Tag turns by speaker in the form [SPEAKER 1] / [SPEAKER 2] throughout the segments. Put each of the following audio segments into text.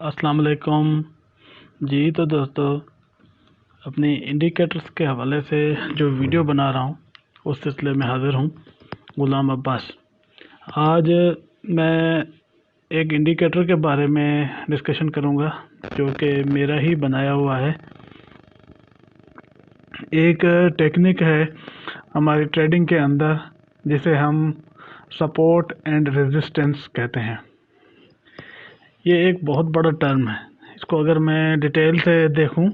[SPEAKER 1] अस्सलाम वालेकुम जी। तो दोस्तों, अपनी इंडिकेटर्स के हवाले से जो वीडियो बना रहा हूँ उस सिलसिले में हाज़िर हूँ। गुलाम अब्बास। आज मैं एक इंडिकेटर के बारे में डिस्कशन करूँगा जो कि मेरा ही बनाया हुआ है। एक टेक्निक है हमारी ट्रेडिंग के अंदर जिसे हम सपोर्ट एंड रेजिस्टेंस कहते हैं। ये एक बहुत बड़ा टर्म है। इसको अगर मैं डिटेल से देखूं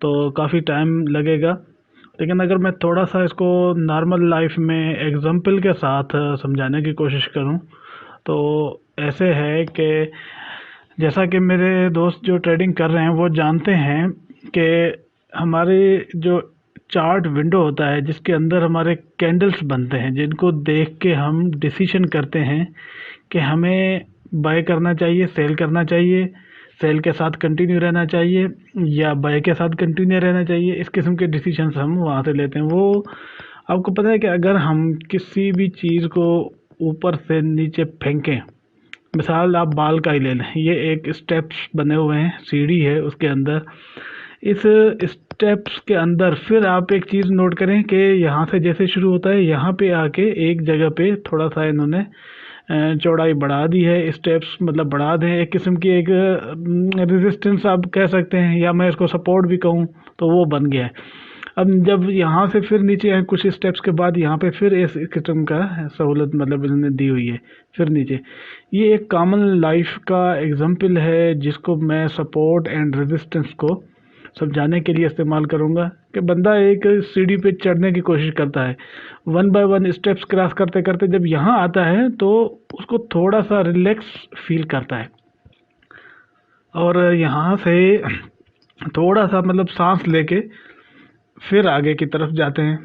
[SPEAKER 1] तो काफ़ी टाइम लगेगा, लेकिन अगर मैं थोड़ा सा इसको नॉर्मल लाइफ में एग्जांपल के साथ समझाने की कोशिश करूं तो ऐसे है कि जैसा कि मेरे दोस्त जो ट्रेडिंग कर रहे हैं वो जानते हैं कि हमारे जो चार्ट विंडो होता है जिसके अंदर हमारे कैंडल्स बनते हैं, जिनको देख के हम डिसीजन करते हैं कि हमें बाय करना चाहिए, सेल करना चाहिए, सेल के साथ कंटिन्यू रहना चाहिए या बाय के साथ कंटिन्यू रहना चाहिए। इस किस्म के डिसीजंस हम वहाँ से लेते हैं। वो आपको पता है कि अगर हम किसी भी चीज़ को ऊपर से नीचे फेंकें, मिसाल आप बाल का ही ले लें, ये एक स्टेप्स बने हुए हैं, सीढ़ी है उसके अंदर। इस स्टेप्स के अंदर फिर आप एक चीज़ नोट करें कि यहाँ से जैसे शुरू होता है यहाँ पे आके एक जगह पे थोड़ा सा इन्होंने चौड़ाई बढ़ा दी है। स्टेप्स मतलब बढ़ा दें, एक किस्म की एक रेजिस्टेंस आप कह सकते हैं, या मैं इसको सपोर्ट भी कहूँ तो वो बन गया है। अब जब यहाँ से फिर नीचे आए कुछ स्टेप्स के बाद, यहाँ पे फिर इस किस्म का सहूलत मतलब इन्होंने दी हुई है फिर नीचे। ये एक कॉमन लाइफ का एग्जांपल है जिसको मैं सपोर्ट एंड रेजिस्टेंस को समझाने के लिए इस्तेमाल करूँगा कि बंदा एक सीढ़ी पे चढ़ने की कोशिश करता है, one by one steps cross करते करते जब यहाँ आता है तो उसको थोड़ा सा रिलैक्स फील करता है, और यहाँ से थोड़ा सा मतलब सांस लेके फिर आगे की तरफ जाते हैं।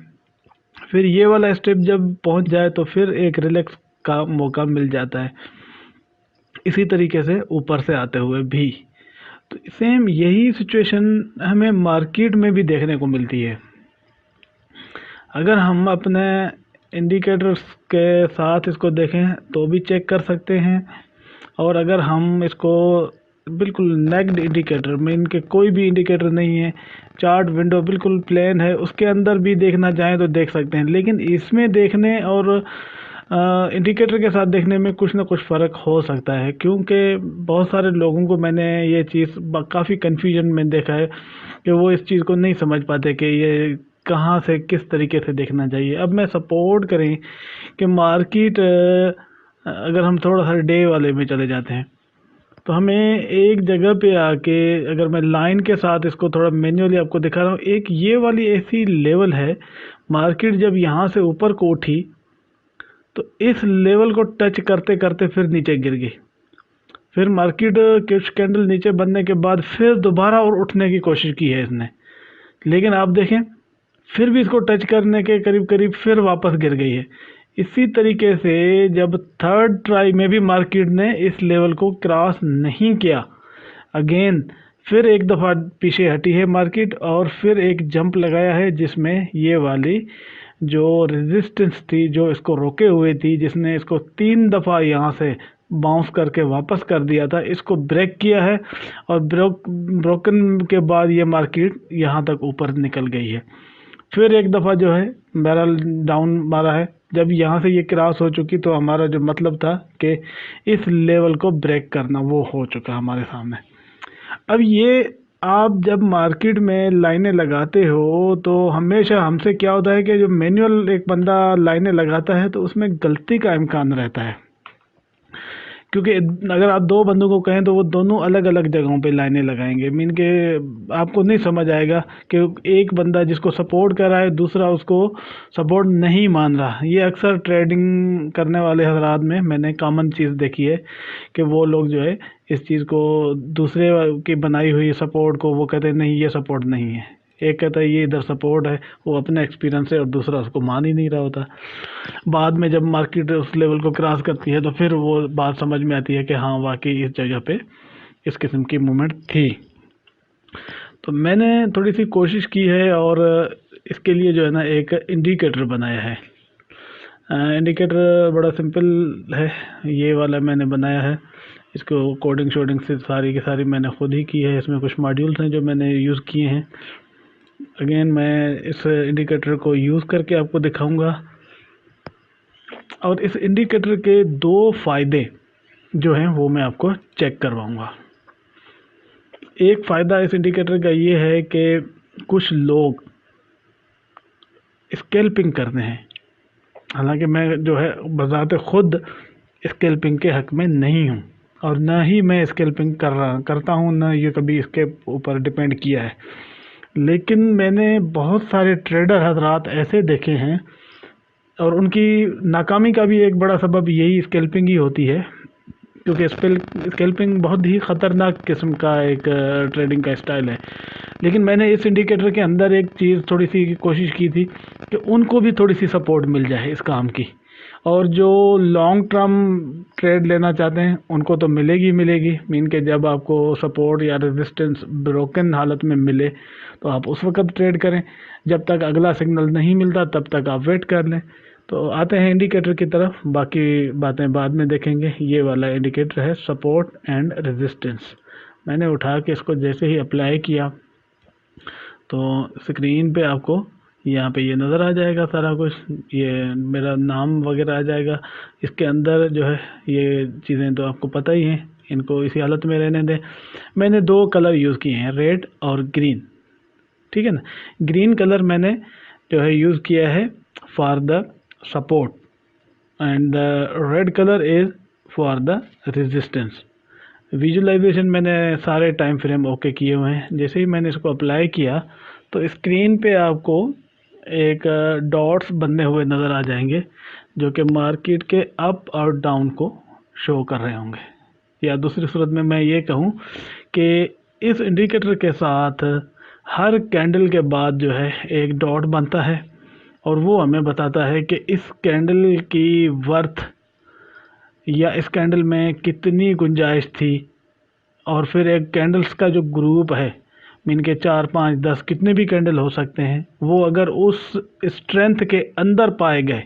[SPEAKER 1] फिर ये वाला स्टेप जब पहुँच जाए तो फिर एक रिलैक्स का मौका मिल जाता है। इसी तरीके से ऊपर से आते हुए भी तो सेम यही सिचुएशन हमें मार्केट में भी देखने को मिलती है। अगर हम अपने इंडिकेटर्स के साथ इसको देखें तो भी चेक कर सकते हैं, और अगर हम इसको बिल्कुल नेक्ड इंडिकेटर में, इनके कोई भी इंडिकेटर नहीं है, चार्ट विंडो बिल्कुल प्लेन है, उसके अंदर भी देखना चाहें तो देख सकते हैं। लेकिन इसमें देखने और इंडिकेटर के साथ देखने में कुछ ना कुछ फ़र्क हो सकता है, क्योंकि बहुत सारे लोगों को मैंने ये चीज़ काफ़ी कन्फ्यूजन में देखा है कि वो इस चीज़ को नहीं समझ पाते कि ये कहाँ से किस तरीके से देखना चाहिए। अब मैं सपोर्ट करें कि मार्केट अगर हम थोड़ा सा डे वाले में चले जाते हैं तो हमें एक जगह पे आके, अगर मैं लाइन के साथ इसको थोड़ा मैन्युअली आपको दिखा रहा हूँ, एक ये वाली ऐसी लेवल है, मार्केट जब यहाँ से ऊपर को उठी तो इस लेवल को टच करते करते फिर नीचे गिर गई। फिर मार्केट कुछ कैंडल नीचे बनने के बाद फिर दोबारा और उठने की कोशिश की है इसने, लेकिन आप देखें फिर भी इसको टच करने के करीब करीब फिर वापस गिर गई है। इसी तरीके से जब थर्ड ट्राई में भी मार्केट ने इस लेवल को क्रॉस नहीं किया, अगेन फिर एक दफ़ा पीछे हटी है मार्केट और फिर एक जंप लगाया है जिसमें ये वाली जो रेजिस्टेंस थी, जो इसको रोके हुए थी, जिसने इसको 3 दफ़ा यहाँ से बाउंस करके वापस कर दिया था, इसको ब्रेक किया है, और ब्रोकन के बाद ये मार्केट यहाँ तक ऊपर निकल गई है। फिर एक दफ़ा जो है बैरल डाउन मारा है। जब यहाँ से ये क्रॉस हो चुकी तो हमारा जो मतलब था कि इस लेवल को ब्रेक करना, वो हो चुका हमारे सामने। अब ये आप जब मार्केट में लाइनें लगाते हो तो हमेशा हमसे क्या होता है कि जो मैनुअल एक बंदा लाइनें लगाता है तो उसमें गलती का इम्कान रहता है, क्योंकि अगर आप दो बंदों को कहें तो वो दोनों अलग अलग जगहों पे लाइनें लगाएंगे, मीन के आपको नहीं समझ आएगा कि एक बंदा जिसको सपोर्ट कर रहा है दूसरा उसको सपोर्ट नहीं मान रहा। ये अक्सर ट्रेडिंग करने वाले हजरात में मैंने कॉमन चीज़ देखी है कि वो लोग जो है इस चीज़ को, दूसरे की बनाई हुई सपोर्ट को वो कहते हैं नहीं ये सपोर्ट नहीं है, एक कहता है ये इधर सपोर्ट है, वो अपने एक्सपीरियंस से, और दूसरा उसको मान ही नहीं रहा होता। बाद में जब मार्केट उस लेवल को क्रॉस करती है तो फिर वो बात समझ में आती है कि हाँ वाकई इस जगह पे इस किस्म की मूवमेंट थी। तो मैंने थोड़ी सी कोशिश की है और इसके लिए जो है ना एक इंडिकेटर बनाया है। इंडिकेटर बड़ा सिंपल है, ये वाला मैंने बनाया है। इसको कोडिंग शोडिंग से सारी की सारी मैंने खुद ही की है। इसमें कुछ मॉड्यूल्स हैं जो मैंने यूज़ किए हैं। अगेन मैं इस इंडिकेटर को यूज़ करके आपको दिखाऊंगा, और इस इंडिकेटर के 2 फ़ायदे जो हैं वो मैं आपको चेक करवाऊंगा। एक फ़ायदा इस इंडिकेटर का ये है कि कुछ लोग स्कैल्पिंग करते हैं, हालांकि मैं जो है बज़ाते खुद स्कैल्पिंग के हक़ में नहीं हूँ, और ना ही मैं स्कैल्पिंग करता हूँ, ना ये कभी इसके ऊपर डिपेंड किया है। लेकिन मैंने बहुत सारे ट्रेडर हज़रात ऐसे देखे हैं, और उनकी नाकामी का भी एक बड़ा सबब यही स्कैल्पिंग ही होती है, क्योंकि स्कैल्पिंग बहुत ही ख़तरनाक किस्म का एक ट्रेडिंग का स्टाइल है। लेकिन मैंने इस इंडिकेटर के अंदर एक चीज़ थोड़ी सी कोशिश की थी कि उनको भी थोड़ी सी सपोर्ट मिल जाए इस काम की, और जो लॉन्ग टर्म ट्रेड लेना चाहते हैं उनको तो मिलेगी मीन के जब आपको सपोर्ट या रेजिस्टेंस ब्रोकन हालत में मिले तो आप उस वक्त ट्रेड करें, जब तक अगला सिग्नल नहीं मिलता तब तक आप वेट कर लें। तो आते हैं इंडिकेटर की तरफ, बाकी बातें बाद में देखेंगे। ये वाला इंडिकेटर है सपोर्ट एंड रेजिस्टेंस। मैंने उठा के इसको जैसे ही अप्लाई किया तो स्क्रीन पे आपको यहाँ पे ये नज़र आ जाएगा सारा कुछ, ये मेरा नाम वगैरह आ जाएगा। इसके अंदर जो है ये चीज़ें तो आपको पता ही हैं, इनको इसी हालत में रहने दें। मैंने 2 कलर यूज़ किए हैं, रेड और ग्रीन, ठीक है ना। ग्रीन कलर मैंने जो है यूज़ किया है for the support, and the red colour is for the resistance. Visualisation मैंने सारे टाइम फ्रेम ओके किए हुए हैं। जैसे ही मैंने इसको अप्लाई किया तो स्क्रीन पे आपको एक डॉट्स बनने हुए नज़र आ जाएंगे, जो कि मार्केट के अप और डाउन को शो कर रहे होंगे। या दूसरी सूरत में मैं ये कहूँ कि इस इंडिकेटर के साथ हर कैंडल के बाद जो है एक डॉट बनता है, और वो हमें बताता है कि इस कैंडल की वर्थ या इस कैंडल में कितनी गुंजाइश थी। और फिर एक कैंडल्स का जो ग्रुप है, मीन के 4, 5, 10 कितने भी कैंडल हो सकते हैं, वो अगर उस स्ट्रेंथ के अंदर पाए गए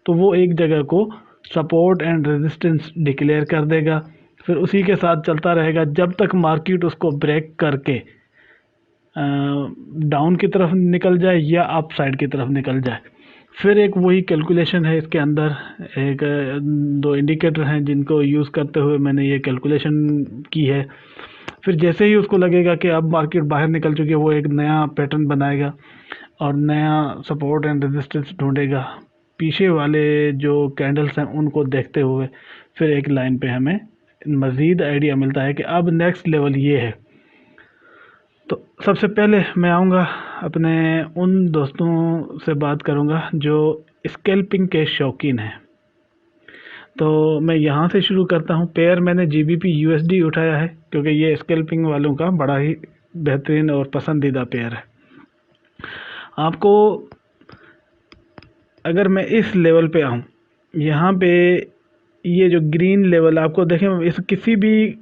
[SPEAKER 1] तो वो एक जगह को सपोर्ट एंड रेजिस्टेंस डिक्लेयर कर देगा। फिर उसी के साथ चलता रहेगा जब तक मार्केट उसको ब्रेक करके डाउन की तरफ निकल जाए या अप साइड की तरफ निकल जाए। फिर एक वही कैलकुलेशन है इसके अंदर, एक 2 इंडिकेटर हैं जिनको यूज़ करते हुए मैंने ये कैलकुलेशन की है। फिर जैसे ही उसको लगेगा कि अब मार्केट बाहर निकल चुकी है, वो एक नया पैटर्न बनाएगा और नया सपोर्ट एंड रेजिस्टेंस ढूंढेगा। पीछे वाले जो कैंडल्स हैं उनको देखते हुए फिर एक लाइन पे हमें मज़ीद आइडिया मिलता है कि अब नेक्स्ट लेवल ये है। तो सबसे पहले मैं आऊँगा अपने उन दोस्तों से बात करूँगा जो स्कैल्पिंग के शौकीन हैं। तो मैं यहाँ से शुरू करता हूँ। पेयर मैंने GBP USD उठाया है, क्योंकि ये स्कैल्पिंग वालों का बड़ा ही बेहतरीन और पसंदीदा पेयर है। आपको अगर मैं इस लेवल पे आऊँ, यहाँ पे ये जो ग्रीन लेवल आपको देखें, इस किसी भी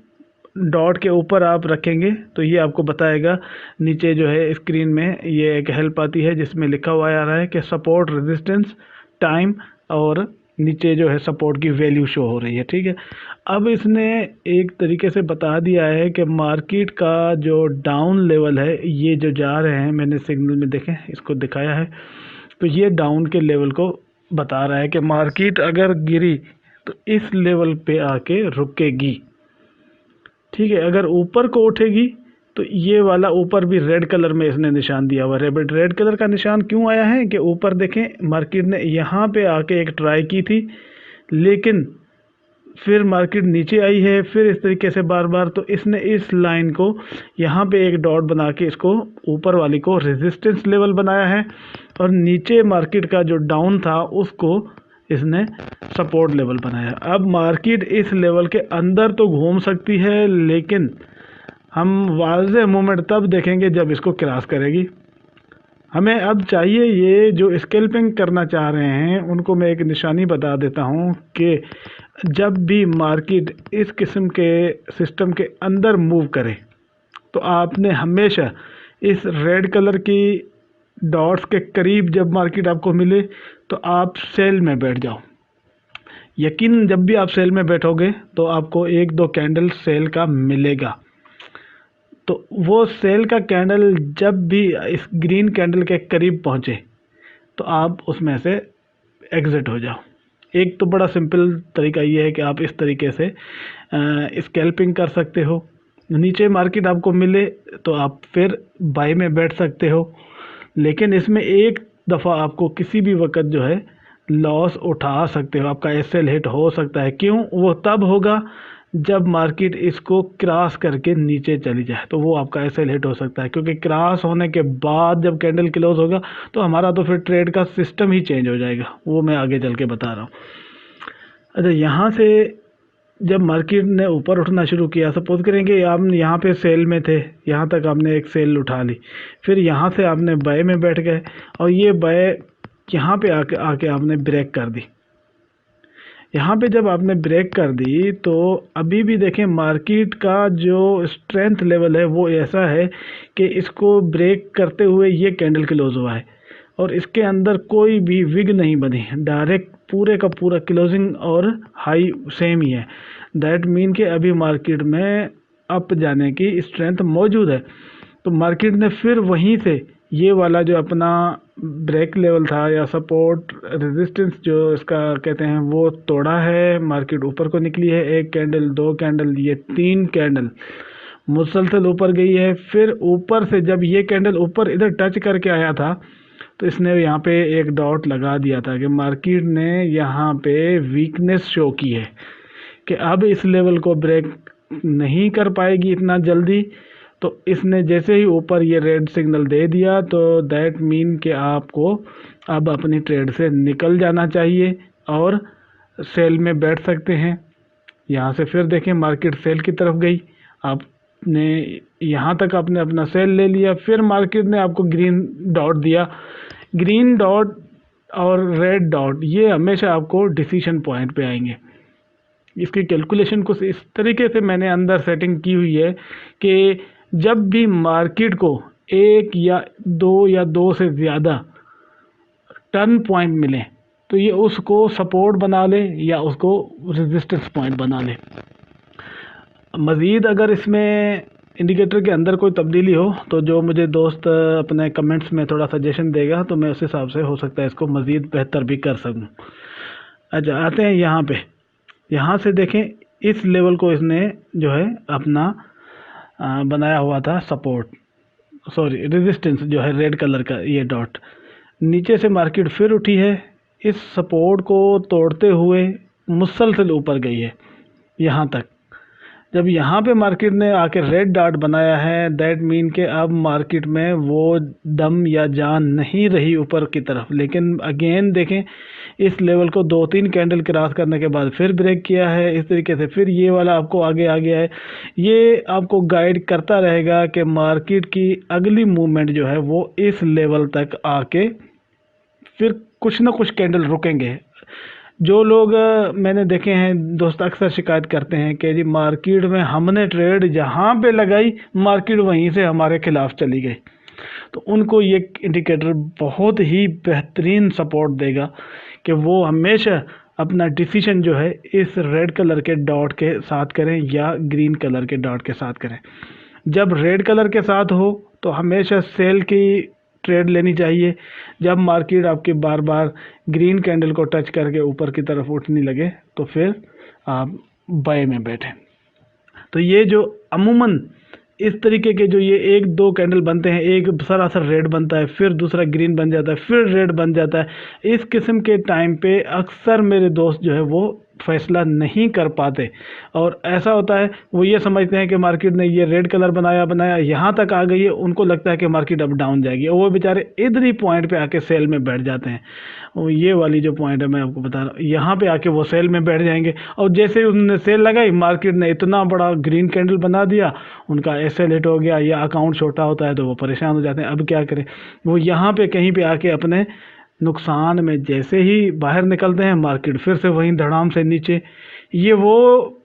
[SPEAKER 1] डॉट के ऊपर आप रखेंगे तो ये आपको बताएगा। नीचे जो है स्क्रीन में ये एक हेल्प आती है जिसमें लिखा हुआ आ रहा है कि सपोर्ट, रेजिस्टेंस, टाइम, और नीचे जो है सपोर्ट की वैल्यू शो हो रही है, ठीक है। अब इसने एक तरीके से बता दिया है कि मार्केट का जो डाउन लेवल है, ये जो जा रहे हैं, मैंने सिग्नल में देखें इसको दिखाया है, तो ये डाउन के लेवल को बता रहा है कि मार्केट अगर गिरी तो इस लेवल पे आके रुकेगी, ठीक है। अगर ऊपर को उठेगी तो ये वाला ऊपर भी रेड कलर में इसने निशान दिया हुआ है। रेड कलर का निशान क्यों आया है कि ऊपर देखें मार्केट ने यहाँ पे आके एक ट्राई की थी, लेकिन फिर मार्केट नीचे आई है, फिर इस तरीके से बार बार, तो इसने इस लाइन को यहाँ पे एक डॉट बना के इसको ऊपर वाली को रेजिस्टेंस लेवल बनाया है, और नीचे मार्केट का जो डाउन था उसको इसने सपोर्ट लेवल बनाया। अब मार्केट इस लेवल के अंदर तो घूम सकती है, लेकिन हम वाज़ेह मूवमेंट तब देखेंगे जब इसको क्रॉस करेगी। हमें अब चाहिए, ये जो स्कैल्पिंग करना चाह रहे हैं उनको मैं एक निशानी बता देता हूँ कि जब भी मार्केट इस किस्म के सिस्टम के अंदर मूव करे तो आपने हमेशा इस रेड कलर की डॉट्स के करीब जब मार्केट आपको मिले तो आप सेल में बैठ जाओ। यकीन जब भी आप सेल में बैठोगे तो आपको एक दो कैंडल सेल का मिलेगा। तो वो सेल का कैंडल जब भी इस ग्रीन कैंडल के करीब पहुंचे तो आप उसमें से एग्जिट हो जाओ। एक तो बड़ा सिंपल तरीका ये है कि आप इस तरीके से स्कैल्पिंग कर सकते हो। नीचे मार्केट आपको मिले तो आप फिर बाई में बैठ सकते हो, लेकिन इसमें एक दफ़ा आपको किसी भी वक्त जो है लॉस उठा सकते हो, आपका एसएल हिट हो सकता है। क्यों? वो तब होगा जब मार्केट इसको क्रॉस करके नीचे चली जाए, तो वो आपका एसएल हिट हो सकता है, क्योंकि क्रॉस होने के बाद जब कैंडल क्लोज होगा तो हमारा तो फिर ट्रेड का सिस्टम ही चेंज हो जाएगा, वो मैं आगे चल के बता रहा हूँ। अच्छा, यहाँ से जब मार्केट ने ऊपर उठना शुरू किया, सपोज करेंगे आप यहाँ पे सेल में थे, यहाँ तक आपने एक सेल उठा ली, फिर यहाँ से आपने बाय में बैठ गए और ये बाय यहाँ पे आके आपने ब्रेक कर दी। यहाँ पे जब आपने ब्रेक कर दी तो अभी भी देखें मार्केट का जो स्ट्रेंथ लेवल है वो ऐसा है कि इसको ब्रेक करते हुए ये कैंडल क्लोज हुआ है और इसके अंदर कोई भी विग नहीं बनी, डायरेक्ट पूरे का पूरा क्लोजिंग और हाई सेम ही है। दैट मीन कि अभी मार्केट में अप जाने की स्ट्रेंथ मौजूद है। तो मार्केट ने फिर वहीं से ये वाला जो अपना ब्रेक लेवल था या सपोर्ट रेजिस्टेंस जो इसका कहते हैं वो तोड़ा है, मार्केट ऊपर को निकली है। एक कैंडल, दो कैंडल, ये तीन कैंडल मुसलसल वीपर गई है। फिर ऊपर से जब ये कैंडल ऊपर इधर टच करके आया था तो इसने यहाँ पे एक डॉट लगा दिया था कि मार्केट ने यहाँ पे वीकनेस शो की है कि अब इस लेवल को ब्रेक नहीं कर पाएगी इतना जल्दी। तो इसने जैसे ही ऊपर ये रेड सिग्नल दे दिया तो दैट मीन कि आपको अब अपनी ट्रेड से निकल जाना चाहिए और सेल में बैठ सकते हैं। यहाँ से फिर देखें मार्केट सेल की तरफ गई, आपने यहाँ तक आपने अपना सेल ले लिया, फिर मार्केट ने आपको ग्रीन डॉट दिया। ग्रीन डॉट और रेड डॉट ये हमेशा आपको डिसीजन पॉइंट पे आएंगे। इसकी कैलकुलेशन कुछ इस तरीके से मैंने अंदर सेटिंग की हुई है कि जब भी मार्केट को एक या दो से ज़्यादा टर्न पॉइंट मिले तो ये उसको सपोर्ट बना ले या उसको रेजिस्टेंस पॉइंट बना ले। मज़ीद अगर इसमें इंडिकेटर के अंदर कोई तब्दीली हो तो जो मुझे दोस्त अपने कमेंट्स में थोड़ा सजेशन देगा तो मैं उस हिसाब से हो सकता है इसको मज़ीद बेहतर भी कर सकूं। अच्छा, आते हैं यहाँ पे। यहाँ से देखें इस लेवल को इसने जो है अपना बनाया हुआ था सपोर्ट, सॉरी रेजिस्टेंस जो है रेड कलर का ये डॉट। नीचे से मार्केट फिर उठी है, इस सपोर्ट को तोड़ते हुए मुसलसल ऊपर गई है यहाँ तक। जब यहाँ पे मार्केट ने आके रेड डॉट बनाया है दैट मीन के अब मार्केट में वो दम या जान नहीं रही ऊपर की तरफ। लेकिन अगेन देखें इस लेवल को दो तीन कैंडल क्रॉस करने के बाद फिर ब्रेक किया है इस तरीके से, फिर ये वाला आपको आगे आ गया है। ये आपको गाइड करता रहेगा कि मार्केट की अगली मूवमेंट जो है वो इस लेवल तक आके फिर कुछ ना कुछ कैंडल रुकेंगे। जो लोग मैंने देखे हैं दोस्त अक्सर शिकायत करते हैं कि जी मार्केट में हमने ट्रेड जहाँ पे लगाई मार्केट वहीं से हमारे खिलाफ चली गई, तो उनको ये इंडिकेटर बहुत ही बेहतरीन सपोर्ट देगा कि वो हमेशा अपना डिसीजन जो है इस रेड कलर के डॉट के साथ करें या ग्रीन कलर के डॉट के साथ करें। जब रेड कलर के साथ हो तो हमेशा सेल की ट्रेड लेनी चाहिए। जब मार्केट आपकी बार बार ग्रीन कैंडल को टच करके ऊपर की तरफ उठने लगे तो फिर आप बाय में बैठें। तो ये जो अमूमन इस तरीके के जो ये एक दो कैंडल बनते हैं, एक सरासर रेड बनता है, फिर दूसरा ग्रीन बन जाता है, फिर रेड बन जाता है, इस किस्म के टाइम पे अक्सर मेरे दोस्त जो है वो फैसला नहीं कर पाते और ऐसा होता है वो ये समझते हैं कि मार्केट ने ये रेड कलर बनाया यहाँ तक आ गई है, उनको लगता है कि मार्केट अब डाउन जाएगी और वो बेचारे इधर ही पॉइंट पे आके सेल में बैठ जाते हैं। वो ये वाली जो पॉइंट है मैं आपको बता रहा हूँ, यहाँ पे आके वो सेल में बैठ जाएंगे और जैसे ही उन्होंने सेल लगाई मार्केट ने इतना बड़ा ग्रीन कैंडल बना दिया, उनका एसएल हिट हो गया या अकाउंट छोटा होता है तो वो परेशान हो जाते हैं। अब क्या करें, वो यहाँ पे कहीं पे आके अपने नुकसान में जैसे ही बाहर निकलते हैं मार्केट फिर से वहीं धड़ाम से नीचे। ये वो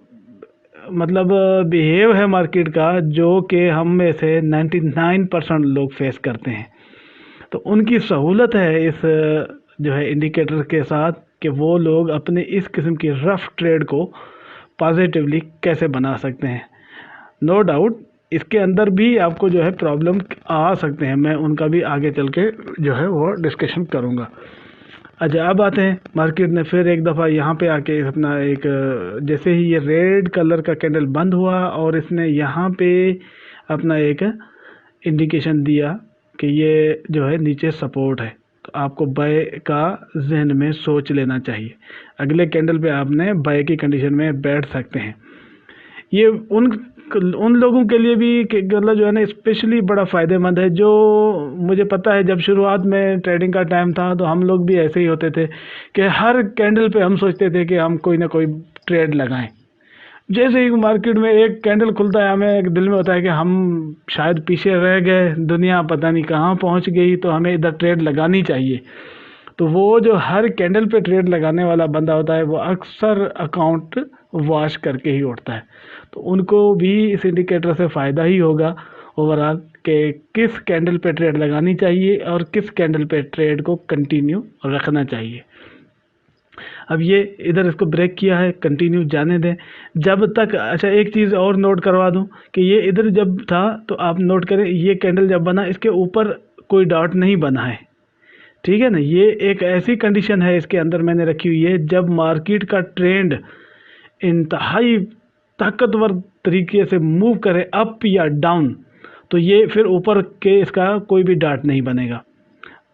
[SPEAKER 1] मतलब बिहेव है मार्केट का जो कि हम में से 99% लोग फेस करते हैं। तो उनकी सहूलत है इस जो है इंडिकेटर के साथ कि वो लोग अपने इस किस्म की रफ ट्रेड को पॉजिटिवली कैसे बना सकते हैं। नो डाउट इसके अंदर भी आपको जो है प्रॉब्लम आ सकते हैं, मैं उनका भी आगे चल के जो है वो डिस्कशन करूँगा। अच्छा, अब आते हैं मार्केट ने फिर एक दफ़ा यहाँ पे आके अपना एक जैसे ही ये रेड कलर का कैंडल बंद हुआ और इसने यहाँ पे अपना एक इंडिकेशन दिया कि ये जो है नीचे सपोर्ट है, तो आपको बाय का जहन में सोच लेना चाहिए। अगले कैंडल पे आपने बाय की कंडीशन में बैठ सकते हैं। ये उन लोगों के लिए भी मतलब जो है ना स्पेशली बड़ा फ़ायदेमंद है। जो मुझे पता है जब शुरुआत में ट्रेडिंग का टाइम था तो हम लोग भी ऐसे ही होते थे कि हर कैंडल पे हम सोचते थे कि हम कोई ना कोई ट्रेड लगाएं। जैसे ही मार्केट में एक कैंडल खुलता है हमें एक दिल में होता है कि हम शायद पीछे रह गए, दुनिया पता नहीं कहाँ पहुँच गई, तो हमें इधर ट्रेड लगानी चाहिए। तो वो जो हर कैंडल पे ट्रेड लगाने वाला बंदा होता है वो अक्सर अकाउंट वॉश करके ही उठता है। तो उनको भी इस इंडिकेटर से फ़ायदा ही होगा ओवरऑल कि किस कैंडल पे ट्रेड लगानी चाहिए और किस कैंडल पे ट्रेड को कंटिन्यू रखना चाहिए। अब ये इधर इसको ब्रेक किया है, कंटिन्यू जाने दें जब तक। अच्छा, एक चीज़ और नोट करवा दूं कि ये इधर जब था तो आप नोट करें, ये कैंडल जब बना इसके ऊपर कोई डॉट नहीं बना है, ठीक है ना। ये एक ऐसी कंडीशन है इसके अंदर मैंने रखी हुई है जब मार्केट का ट्रेंड इंतहाई ताकतवर तरीके से मूव करे अप या डाउन, तो ये फिर ऊपर के इसका कोई भी डॉट नहीं बनेगा।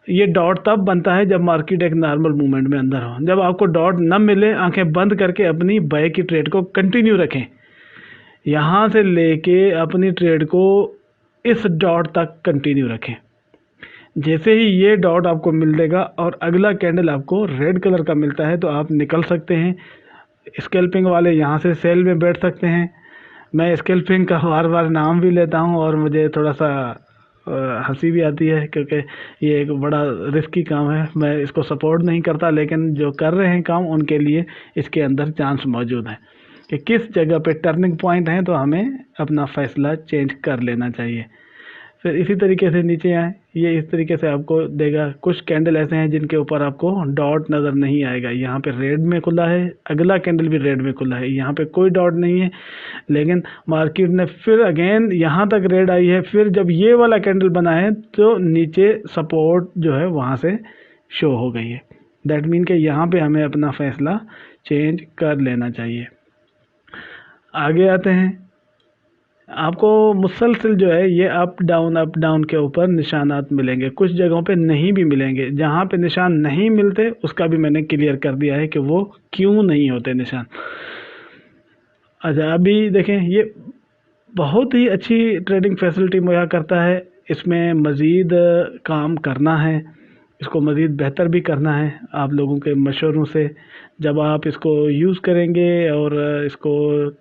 [SPEAKER 1] ये डॉट तब बनता है जब मार्केट एक नॉर्मल मूवमेंट में अंदर हो। जब आपको डॉट न मिले, आंखें बंद करके अपनी बाय की ट्रेड को कंटिन्यू रखें, यहाँ से लेके अपनी ट्रेड को इस डॉट तक कंटिन्यू रखें। जैसे ही ये डॉट आपको मिल देगा और अगला कैंडल आपको रेड कलर का मिलता है तो आप निकल सकते हैं। स्कैल्पिंग वाले यहाँ से सेल में बैठ सकते हैं। मैं स्कैल्पिंग का बार बार नाम भी लेता हूँ और मुझे थोड़ा सा हंसी भी आती है क्योंकि ये एक बड़ा रिस्की काम है। मैं इसको सपोर्ट नहीं करता, लेकिन जो कर रहे हैं काम उनके लिए इसके अंदर चांस मौजूद है कि किस जगह पे टर्निंग पॉइंट है तो हमें अपना फ़ैसला चेंज कर लेना चाहिए। फिर इसी तरीके से नीचे आए, ये इस तरीके से आपको देगा। कुछ कैंडल ऐसे हैं जिनके ऊपर आपको डॉट नज़र नहीं आएगा। यहाँ पे रेड में खुला है, अगला कैंडल भी रेड में खुला है, यहाँ पे कोई डॉट नहीं है, लेकिन मार्केट ने फिर अगेन यहाँ तक रेड आई है। फिर जब ये वाला कैंडल बना है तो नीचे सपोर्ट जो है वहाँ से शो हो गई है। दैट मीन कि यहाँ पर हमें अपना फ़ैसला चेंज कर लेना चाहिए। आगे आते हैं, आपको मुसलसल जो है ये अप डाउन के ऊपर निशानात मिलेंगे, कुछ जगहों पे नहीं भी मिलेंगे। जहाँ पे निशान नहीं मिलते उसका भी मैंने क्लियर कर दिया है कि वो क्यों नहीं होते निशान। अच्छा, अभी देखें, ये बहुत ही अच्छी ट्रेडिंग फैसिलिटी मुहैया करता है। इसमें मज़ीद काम करना है, इसको मज़ीद बेहतर भी करना है आप लोगों के मशवरों से। जब आप इसको यूज़ करेंगे और इसको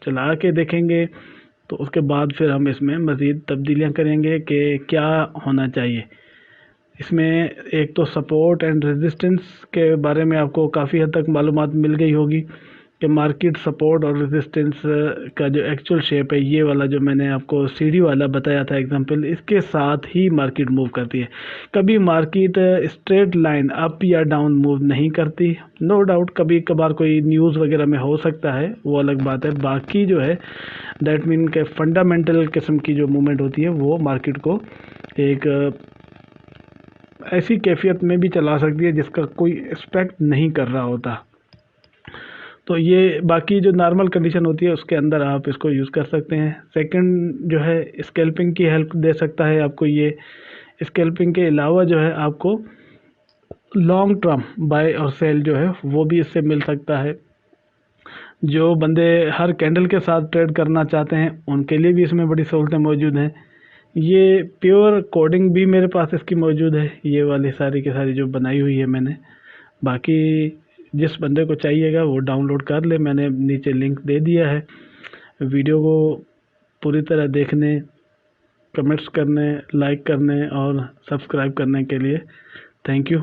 [SPEAKER 1] चला के देखेंगे तो उसके बाद फिर हम इसमें मज़ीद तब्दीलियाँ करेंगे कि क्या होना चाहिए। इसमें एक तो सपोर्ट एंड रेजिस्टेंस के बारे में आपको काफ़ी हद तक मालूमात मिल गई होगी कि मार्केट सपोर्ट और रेजिस्टेंस का जो एक्चुअल शेप है, ये वाला जो मैंने आपको सीढ़ी वाला बताया था एग्जांपल, इसके साथ ही मार्केट मूव करती है। कभी मार्केट स्ट्रेट लाइन अप या डाउन मूव नहीं करती। नो डाउट कभी कभार कोई न्यूज़ वगैरह में हो सकता है, वो अलग बात है। बाकी जो है दैट मीन के फंडामेंटल किस्म की जो मूवमेंट होती है वो मार्केट को एक ऐसी कैफियत में भी चला सकती है जिसका कोई एक्सपेक्ट नहीं कर रहा होता। तो ये बाकी जो नॉर्मल कंडीशन होती है उसके अंदर आप इसको यूज़ कर सकते हैं। सेकंड जो है स्कैल्पिंग की हेल्प दे सकता है आपको ये। स्कैल्पिंग के अलावा जो है आपको लॉन्ग टर्म बाय और सेल जो है वो भी इससे मिल सकता है। जो बंदे हर कैंडल के साथ ट्रेड करना चाहते हैं उनके लिए भी इसमें बड़ी सहूलतें मौजूद हैं। ये प्योर कोडिंग भी मेरे पास इसकी मौजूद है, ये वाली सारी की सारी जो बनाई हुई है मैंने। बाकी जिस बंदे को चाहिएगा वो डाउनलोड कर ले, मैंने नीचे लिंक दे दिया है। वीडियो को पूरी तरह देखने, कमेंट्स करने, लाइक करने और सब्सक्राइब करने के लिए थैंक यू।